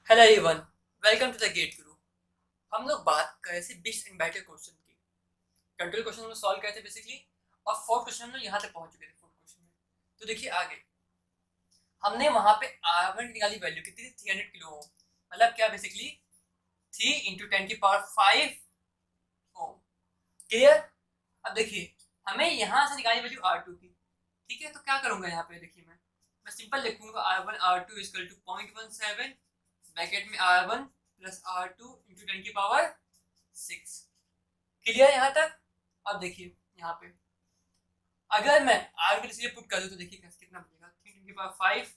Hello everyone, welcome to the GATE guru. हम लोग बात कर रहे थे बिट्स एंड बाइट क्वेश्चन की। कंट्रोल क्वेश्चन हम लोग सॉल्व करे थे बेसिकली, और फोर्थ क्वेश्चन हम लोग यहाँ तक पहुंच चुके थे। फोर्थ क्वेश्चन में तो देखिए आगे हमने वहां पे R1 निकाली वैल्यू कितनी थी, 300 किलो ओम। मतलब क्या बेसिकली 3 × 10⁵ ओम। क्लियर। अब देखिए हमें यहाँ से निकाली वैल्यू R2 की। ठीक है, तो क्या करूंगा यहाँ पे देखिए मैं सिंपल लिखूंगा R1 R2 equal to 0.17 bracket में R1 plus R2 into 10⁶। Clear यहाँ तक। अब देखिए यहाँ पे अगर मैं R के लिए पुट कर दूँ तो देखिए कितना बनेगा, 3 × 5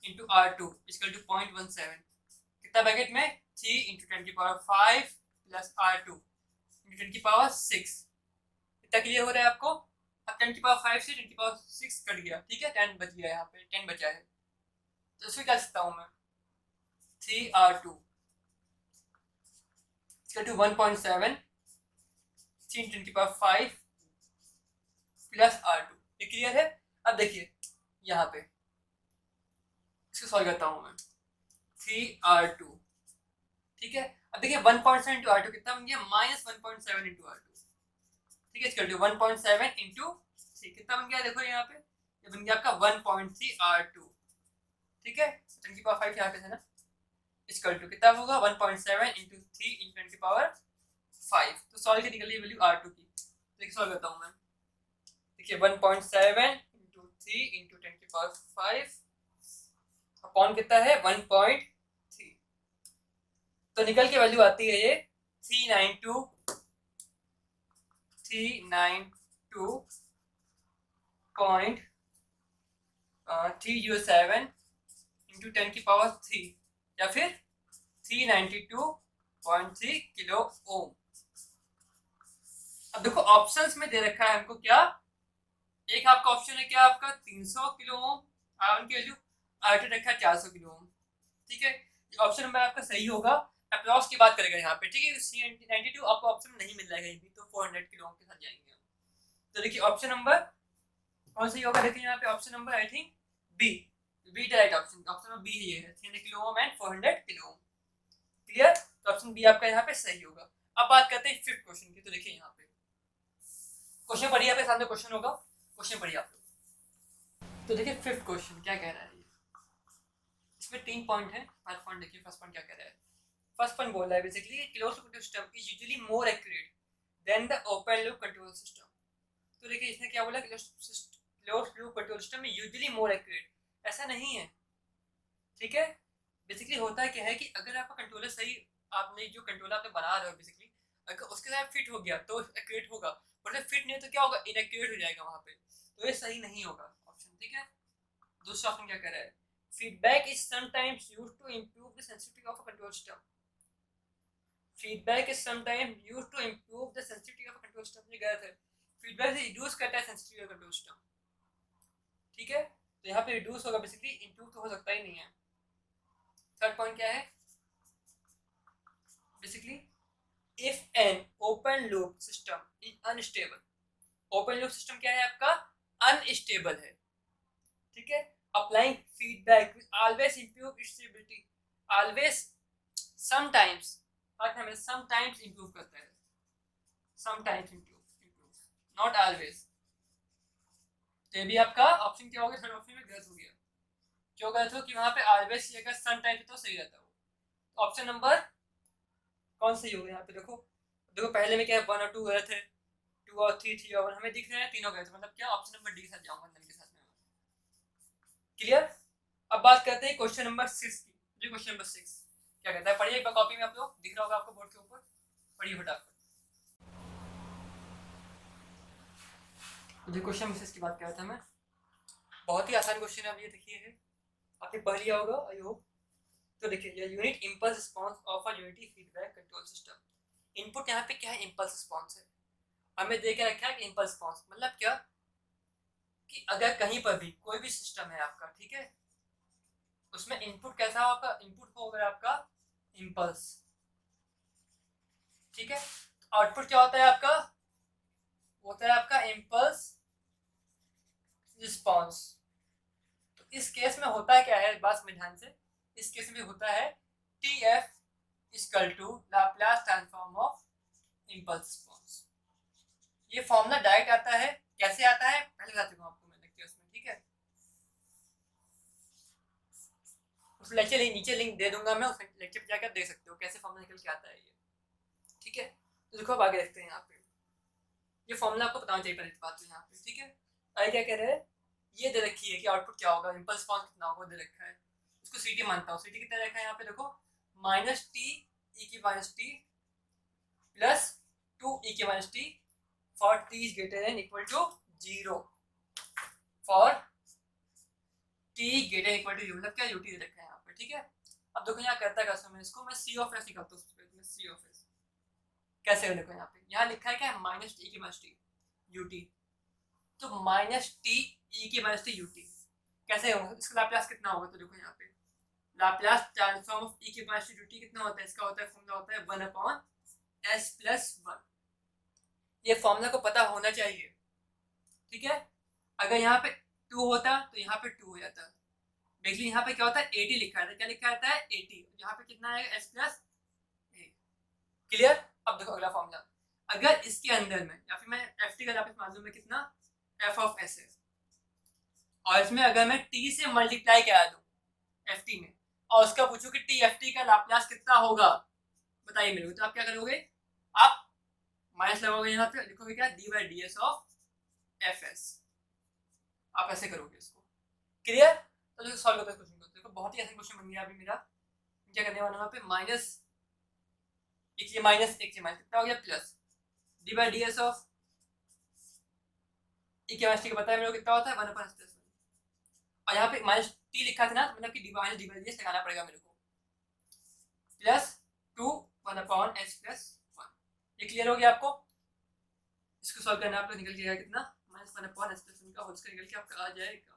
इंटू R2 इक्वल टू 0.17। कितना ब्रैकेट में 3 × 10⁵ प्लस R2 इंटू 10⁶। इतना क्लियर हो रहा है आपको। अब 10⁵ से 10⁶ कट गया, ठीक है, 10 बच गया, यहाँ पे 10 बचा है। तो इसमें क्या लिखता हूँ मैं, 3R2 equal to 1.7 3 × 10⁵ plus R2। ये क्लियर है। अब देखिए यहाँ पे इसको सॉल्व करता हूँ मैं, 3R2। ठीक है, अब देखिए 1.7 इंटू R2 कितना बन गया, -1.7 इंटू R2। ठीक है, इसका 1.7 इंटू 3 कितना बन गया, देखो यहाँ पे ये बन गया आपका 1.3 R2। ठीक है, 10⁵ यहाँ पे है ना, इसकल टू कितना होगा 1.7 इंटू 3 इंटू 10⁵। तो सॉल्व की निकली वैल्यू R2 की। देखिए सॉल्व करता हूँ मैं, देखिए 1.7 इंटू 3 इंटू 10⁵ अपॉन कितना है 1.3। तो निकल के वैल्यू आती है ये 392.307 इंटू 10⁻³ या फिर 392.3 किलो ओम। अब देखो ऑप्शंस में दे रखा है हमको क्या, एक आपका ऑप्शन है क्या आपका 300 किलो ओम R1 की वैल्यू, R2 रखा है 400 किलो ओम। ठीक है, ऑप्शन नंबर आपका सही होगा। अप्रॉक्स की बात करेगा यहाँ पे, ठीक है, C92 आपको ऑप्शन नहीं मिल रहा है कहीं भी, तो 400 किलो ओम के साथ जाएंगे हम। तो देखिए ऑप्शन नंबर कौन सही होगा, देखिए यहाँ पे option number I think B the right option. Option number B ये है, 300 kilo ohm and 400 kilo ohm. Clear, तो ऑप्शन बी आपका यहाँ पे सही होगा। अब बात करते हैं फिफ्थ क्वेश्चन की। तो देखिए यहाँ पे क्वेश्चन पढ़िए, आपके सामने क्वेश्चन होगा, क्वेश्चन पढ़िए आप लोग। तो देखिए फिफ्थ क्वेश्चन क्या कह रहा है, इसमें 3 पॉइंट है। फर्स्ट पॉइंट देखिए, फर्स्ट पॉइंट क्या कह रहा है। फर्स्ट पॉइंट बोल रहा है basically closed loop system is usually more accurate then the open loop control system. तो देखिए इसने क्या बोला, क्लोज्ड लूप कंट्रोल सिस्टम में यूजुअली मोर एक्यूरेट, ऐसा नहीं है। ठीक है, बेसिकली होता है क्या है कि अगर आपका कंट्रोलर सही, आपने जो कंट्रोलर आपने बना रहे हो बेसिकली, अगर उसके साथ फिट हो गया तो एक्यूरेट होगा, और अगर फिट नहीं तो क्या होगा, इनएक्यूरेट हो जाएगा वहां पे। तो ये सही नहीं होगा ऑप्शन। ठीक है, दूसरा ऑप्शन क्या कह रहा है, feedback is sometimes used to improve the sensitivity of a control system. Feedback is sometimes used to improve the sensitivity of a control system. ये गलत है, फीडबैक से रिड्यूस करता है सेंसिटिविटी ऑफ कंट्रोल सिस्टम। ठीक है, तो यहाँ पे रिड्यूस होगा बेसिकली, इंप्रूव तो हो सकता ही नहीं है। थर्ड पॉइंट क्या है, basically if an open loop system is unstable. Open loop system क्या है आपका, अनस्टेबल है। ठीक है, applying feedback will always improve it's stability. Always, sometimes, हमें समटाइम्स इंप्रूव करता है, समटाइम्स इंप्रूव, नॉट ऑलवेज। तो ये भी आपका ऑप्शन क्या हो गया, थर्ड ऑप्शन में गलत हो गया। क्यों गलत हो कि वहां पे ऑलवेज अगर समटाइम्स तो सही रहता हो। ऑप्शन नंबर कौन सही होगा यहाँ पे, देखो देखो पहले में क्या है, 1 और 2 गलत है, 2 और 3, 3 और 1 हमें दिख रहे हैं, तीनों गलत, मतलब क्या ऑप्शन नंबर डी के साथ जाऊंगा, नन के साथ में। क्लियर। अब बात करते हैं क्वेश्चन नंबर 6 की। जो क्वेश्चन नंबर 6 क्या कहता है, पढ़िए एक बार कॉपी में, आप लोग दिख रहा होगा आपको बोर्ड के ऊपर, पढ़िए फटाफट। जो क्वेश्चन नंबर 6 की बात कर रहा था मैं, बहुत ही आसान क्वेश्चन है। अब ये देखिए है, आपने पढ़ लिया होगा आई होप। तो देखिए ये unit impulse response of a unity feedback control system. Input यहाँ पे क्या है, इंपल्स रिस्पांस है। हमें दे के रखा है कि इंपल्स रिस्पांस मतलब क्या, कि अगर कहीं पर भी कोई भी सिस्टम है आपका, ठीक है, उसमें इनपुट कैसा होगा, इनपुट होगा आपका इंपल्स। ठीक है, आउटपुट क्या होता है आपका, होता है आपका इंपल्स रिस्पांस। तो इस केस में होता है क्या है, बात में ध्यान से, इस केस में होता है T F equal to Laplace transform of impulse response. ये फॉर्मूला डायरेक्ट आता है, कैसे आता है पहले बता चुका हूं आपको मैं लेक्चर में, ठीक है। उस लेक्चर नीचे लिंक दे दूंगा मैं, उस लेक्चर पे जाकर देख सकते हो कैसे फॉर्मूला निकल के आता है ये, ठीक है। तो देखो अब आगे देखते हैं यहाँ पे, ये फॉर्मूला आपको बताना चाहिए पहले बात तो यहाँ पे, ठीक है। आगे क्या कह रहे हैं, ये दे रखी है कि आउटपुट क्या होगा, इम्पल्स रिस्पॉन्स कितना होगा दे रखा है, इसको सीटी मानता हूँ। सीटी कितना रखा है यहाँ पे देखो, माइनस टी ई की माइनस टी प्लस 2 e की minus t for t is greater than equal to 0 for t greater equal to 0, मतलब क्या यूटी दे रखा है यहाँ पे, ठीक है। अब देखो यहाँ करता है कैसे, मैं इसको मैं सी ऑफ एस निकालता हूँ, सी ऑफ एस कैसे देखो यहाँ पे, यहाँ लिखा है क्या माइनस टी की माइनस टी यूटी, तो माइनस टी ई की माइनस टी यूटी कैसे होगा, इसका लाप्लास कितना होगा, तो देखो यहाँ पे लाप्लास ट्रांसफॉर्म ऑफ ई की माइनस टी यूटी कितना होता है, इसका होता है फॉर्मूला होता है 1/s प्लस 1। ये फॉर्मूला को पता होना चाहिए, ठीक है। अगर यहाँ पे 2 होता तो यहाँ पे 2 हो जाता, देख लीजिए यहाँ पे क्या होता है 80 लिखा है, क्या लिखा रहता है 80, यहाँ पे कितना आएगा s प्लस ए, क्लियर। अब देखो अगला फॉर्मूला, अगर इसके अंदर में या फिर मैं एफ टी का लाप्लास मालूम है कितना एफ ऑफ एस है, और इसमें अगर मैं टी से मल्टीप्लाई करा दूं एफ टी में और उसका पूछूं कि टी एफ टी का लाप्लास कितना होगा बताइए मेरे को, तो आप क्या करोगे, आप माइनस लगाओगे यहाँ पे, लिखोगे क्या D by D S of F S, आप ऐसे करोगे इसको, क्लियर। तो देखो सॉल्व करते हैं क्वेश्चन को, देखो बहुत ही आसान क्वेश्चन बन गया अभी मेरा, क्या करने वाला हूँ यहाँ पे माइनस एक से माइनस कितना हो गया plus D by D S of E के माइनस टी का पता है मेरे को कितना होता है 1/s प्लस 1, और यहाँ पे माइनस टी लिखा था ना, तो मतलब कि D minus D by D S लगाना पड़ेगा मेरे को, प्लस 2 1/s प्लस 1। ये क्लियर हो गया आपको, इसको सॉल्व करना आप लोग निकल जाएगा कितना माइनस 1/s प्लस 1 का होल स्क्वायर निकल के आपका आ जाएगा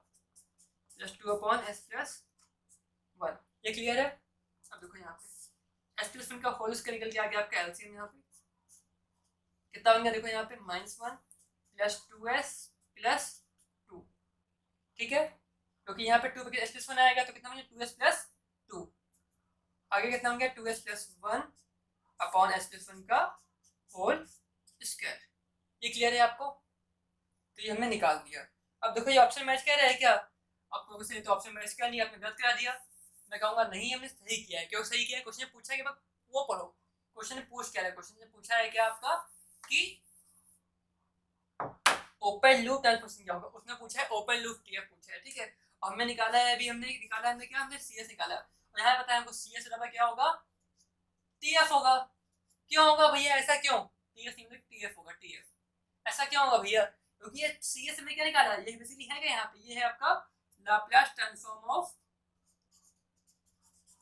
प्लस 2/s प्लस 1। ये क्लियर है। अब देखो यहाँ पे s प्लस 1 का होल स्क्वायर निकल के आ गया आपका एलसीएम, यहाँ पे कितना बन गया देखो यहाँ पे -1 प्लस 2s प्लस 2, ठीक है, क्योंकि यहाँ पे 2 पे s प्लस 1 आएगा तो कितना बन गया 2s प्लस 2, आगे कितना बन गया 2s plus 1 upon s plus 1 का होल स्क्वायर। ये क्लियर है आपको, तो ये हमने निकाल दिया। अब देखो ये ऑप्शन मैच कह रहा है क्या, आपको वैसे तो ऑप्शन मैच किया नहीं, आपने गलत करा दिया, मैं कहूँगा नहीं हमने सही किया है। क्यों सही किया है, क्वेश्चन ने पूछा है कि वो पढ़ो, क्वेश्चन ने पूछ क्या है, क्वेश्चन ने पूछा है क्या आपका कि ओपन लूप ट्रांसफॉर्मेशन क्या होगा, उसने पूछा है ओपन लूप टीएफ पूछा है, ठीक है। और हमने निकाला है अभी, हमने निकाला है क्या, हमने सीएस निकाला है, और यहाँ पता है हमको सीएस बराबर क्या होगा टीएफ होगा। क्यों होगा भैया ऐसा, क्यों टीएफ टीएफ होगा, टीएफ ऐसा क्यों होगा भैया, क्योंकि ये सीएस में क्या निकाला है, ये बेसिकली है क्या यहाँ पे, ये है आपका Laplace transform of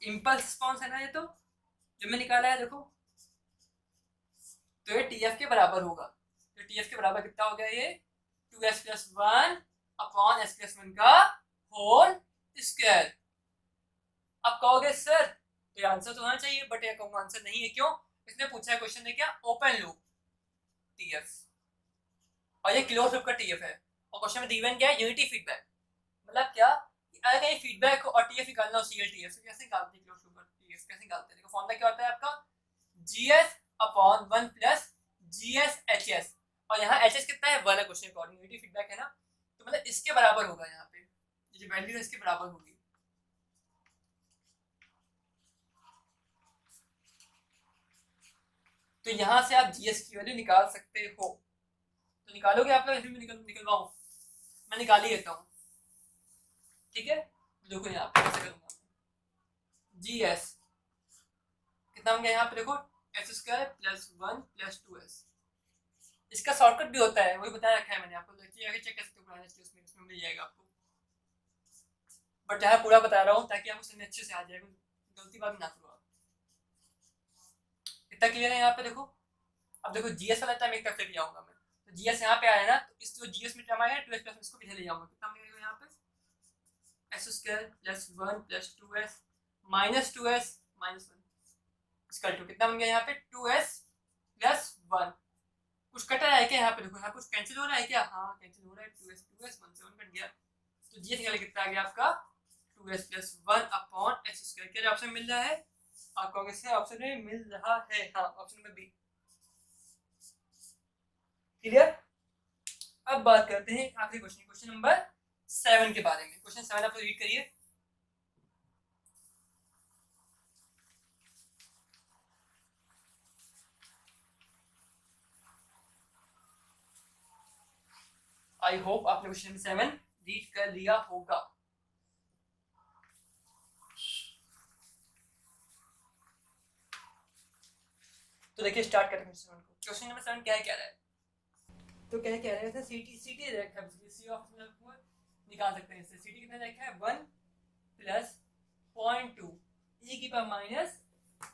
impulse response है ना, ये तो जो मैं निकाला है देखो, तो ये टीएफ के बराबर होगा, तो टीएफ के बराबर कितना हो गया ये 2s plus 1 upon s plus 1 का होल स्क्वायर। अब कहोगे सर तो आंसर तो होना चाहिए, बट ये कहूँगा आंसर नहीं है, क्यों, इसने पूछा है क्वेश्चन ने क्या ओपन लूप टीएफ, और ये क्लोज लूप का टीएफ है, और क्वेश्चन में गिवन क्या है यूनिटी फीडबैक, मतलब क्या अगर कहीं फीडबैक और टीएफ निकालना हो सीएल से कैसे निकालते हैं, क्लोज लूप का टीएफ कैसे निकालते हैं, देखो फॉर्मूला क्या होता है आपका GS upon 1 plus GS HS, और यहाँ एचएस कितना है 1 है, क्वेश्चन अकॉर्डिंग यूनिटी फीडबैक है ना, तो मतलब इसके बराबर होगा, यहाँ पे ये जो वैल्यू है इसके बराबर होगी। तो यहाँ से आप जीएस की वैल्यू निकाल सकते हो, तो निकालोगे आप लोग, ऐसे में निकलवाऊं मैं निकाल ही लेता हूँ, ठीक है। देखो यहाँ पे कैसे करूँगा, जीएस कितना हो गया यहाँ पे देखो S square plus 1 plus 2s, इसका शॉर्टकट भी होता है, वही बताया रखा है मैंने आपको, देखिए चेक कर सकते हो उसमें मिल जाएगा आपको, बट यहाँ पूरा बता रहा हूँ ताकि आपको समझ अच्छे से आ जाएगा, गलती बात ना करो आप। इतना क्लियर है यहाँ पे देखो। अब देखो जीएस वाला टाइम एक तरफ ले आऊंगा मैं, तो जीएस यहाँ पे आया ना, तो इस जो जीएस में टर्म आया 2s प्लस इसको भी ले जाऊंगा, कितना मिलेगा यहाँ पे S square plus 1 plus 2s minus 2s minus 1 इसका टू कितना बन गया यहाँ पे 2s प्लस 1, कुछ कट रहा है क्या यहाँ पे देखो, यहाँ कुछ कैंसिल हो रहा है क्या, हाँ कैंसिल हो रहा है, 2s 1 से 1 कट गया, तो जीएस निकाल कितना आ गया आपका 2s plus 1 upon s square, क्या ऑप्शन मिल रहा है आपको किससे ऑप्शन में मिल रहा है? हाँ, ऑप्शन नंबर बी। क्लियर? अब बात करते हैं आखिरी क्वेश्चन, क्वेश्चन नंबर 7 के बारे में। क्वेश्चन 7 आप रीड करिए। आई होप आपने क्वेश्चन नंबर 7 रीड कर लिया होगा। तो देखिए स्टार्ट करते हैं क्वेश्चन नंबर 7 क्या कह रहा है। तो क्या कह रहे हैं, सीटी रखा है, सी ऑफ निकाल सकते हैं इससे। सीटी कितना रखा है 1 प्लस 0.2 e की power minus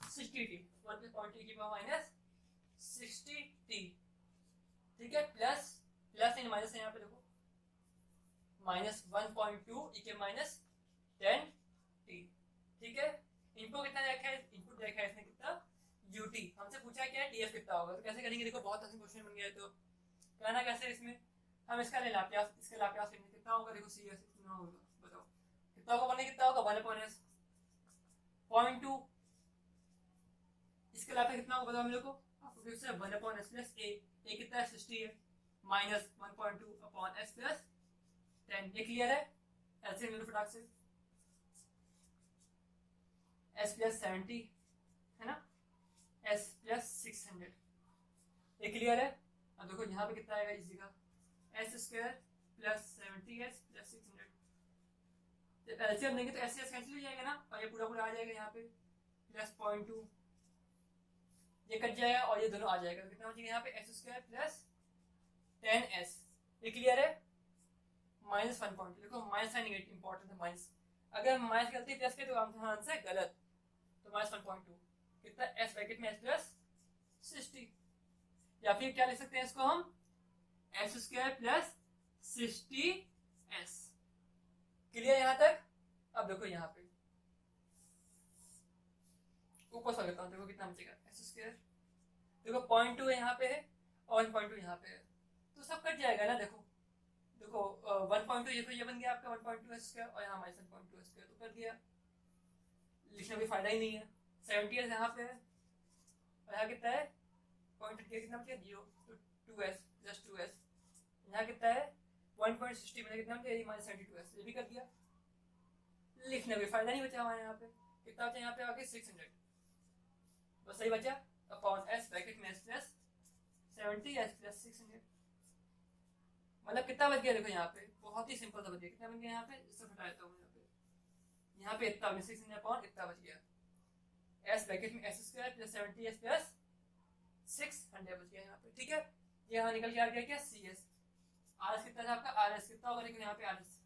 60t, 1 plus 0.2 e की पावर माइनस 60t, ठीक है। प्लस प्लस इन माइनस है यहाँ पे देखो, माइनस 1.2 e के माइनस 10t, ठीक है। इनपुट कितना रखा है, इनपुट रखा है इसने कितना ut, हमसे पूछा है क्या टीएफ कितना होगा। तो कैसे करेंगे, देखो बहुत आसान क्वेश्चन बन गया है। तो कहना कैसे इसमें, हम इसका ले लाप्लास, इसका लाप्लास लेंगे, कितना होगा देखो सी एस कितना होगा, बताओ कितना होगा, बने कितना होगा 1/s 0.2, इसका लाप्लास कितना होगा बताओ मेरे को, आपको फिर से 1/s प्लस ए कितना है 60 है, माइनस 1.2/s प्लस 10, ये क्लियर है। ऐसे ले लो फटाक से, s प्लस 70 है ना, s प्लस 600, ये क्लियर है। अब देखो यहाँ पे कितना आएगा इस जगह S square plus 70s plus 600, जब एलसीएम लेंगे तो एस कैंसिल हो जाएगा ना, और ये पूरा पूरा आ जाएगा यहाँ पे प्लस 0.2, ये कट जाएगा और ये दोनों आ जाएगा, कितना हो जाएगा यहाँ पे एस स्क्वायर प्लस 10s, ये क्लियर है। माइनस 1.2, देखो माइनस साइन इंपॉर्टेंट है, माइनस अगर माइनस गलती प्लस के तो आंसर गलत, तो माइनस 1.2 कितना एस ब्रैकेट में एस प्लस 60, या फिर क्या लिख सकते हैं इसको हम S square plus 60s, clear यहाँ तक। अब देखो यहाँ पे ऊपर से लेता हूँ, देखो कितना बचेगा एस स्क्वायर, देखो 0.2 यहाँ पे है और 1.2 यहाँ पे है, तो सब कट जाएगा ना। देखो देखो 1.2 ये बन गया आपका 1.2 एस स्क्वायर, और यहाँ माइनस 1.2 एस स्क्वायर, तो कर दिया, लिखने में फायदा ही नहीं है। 70s यहाँ पे है और यहाँ कितना है पॉइंट कितना बचा 0, तो 2s प्लस 2s, यहाँ कितना है 1.60 में कितना बचा माइनस 72s, ये भी कर दिया, लिखने में फायदा नहीं बचा हमारे यहाँ पे। कितना बचा यहाँ पे आगे 600, बस सही बचा अपॉन s ब्रैकेट में s प्लस 70s प्लस 600, मतलब कितना बच गया देखो यहाँ पे, बहुत ही सिंपल सा बच गया। कितना बच गया यहाँ पे, इससे हटा देता हूँ यहाँ पे इतना 600 अपॉन इतना बच गया, s ब्रैकेट में s square plus 70s plus 600 बच गया यहाँ पे, ठीक है। ये यहाँ निकल के आ गया क्या सी एस, आर एस कितना था आपका, आर एस कितना होगा, लेकिन यहाँ पे आर एस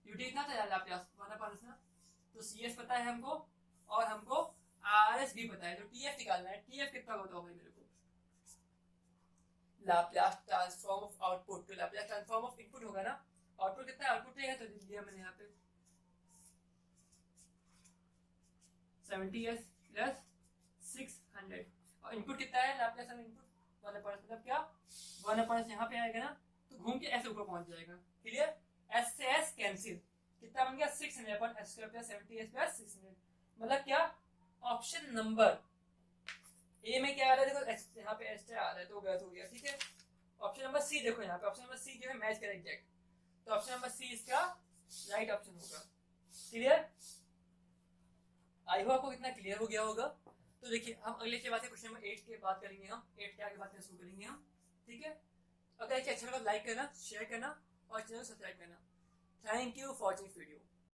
यूटी कितना था यार आपके पास ना, तो सी एस पता है हमको और हमको आर एस भी पता है, तो टी एफ निकालना है। टी एफ कितना होता होगा मेरे को, लाप्लास ट्रांसफॉर्म ऑफ आउटपुट, तो लाप्लास ट्रांसफॉर्म ऑफ इनपुट होगा ना, आउटपुट कितना आउटपुट है तो दिया मैंने यहाँ पे 70s प्लस 600, और इनपुट कितना है लाप्लास ऑफ इनपुट 1/s, मतलब क्या 1/s यहाँ पे आएगा ना, तो घूम के ऐसे ऊपर पहुंच जाएगा, क्लियर। s से s कैंसिल, कितना बन गया 600 upon s square plus 70s plus 600, मतलब क्या ऑप्शन नंबर ए में क्या आ रहा है, देखो यहाँ पे s आ रहा है तो गलत हो गया, ठीक है। ऑप्शन नंबर सी देखो यहाँ पे, ऑप्शन नंबर सी जो है मैच करें एग्जैक्ट, तो ऑप्शन नंबर सी इसका राइट ऑप्शन होगा, क्लियर। आई होप आपको कितना क्लियर हो गया होगा। तो देखिए हम अगले के बाद क्वेश्चन नंबर 8 के बात करेंगे, हम 8 के आगे बात करना शुरू करेंगे हम, ठीक है। अगर अच्छा लगा लाइक करना, शेयर करना और चैनल सब्सक्राइब करना। Thank you for watching video.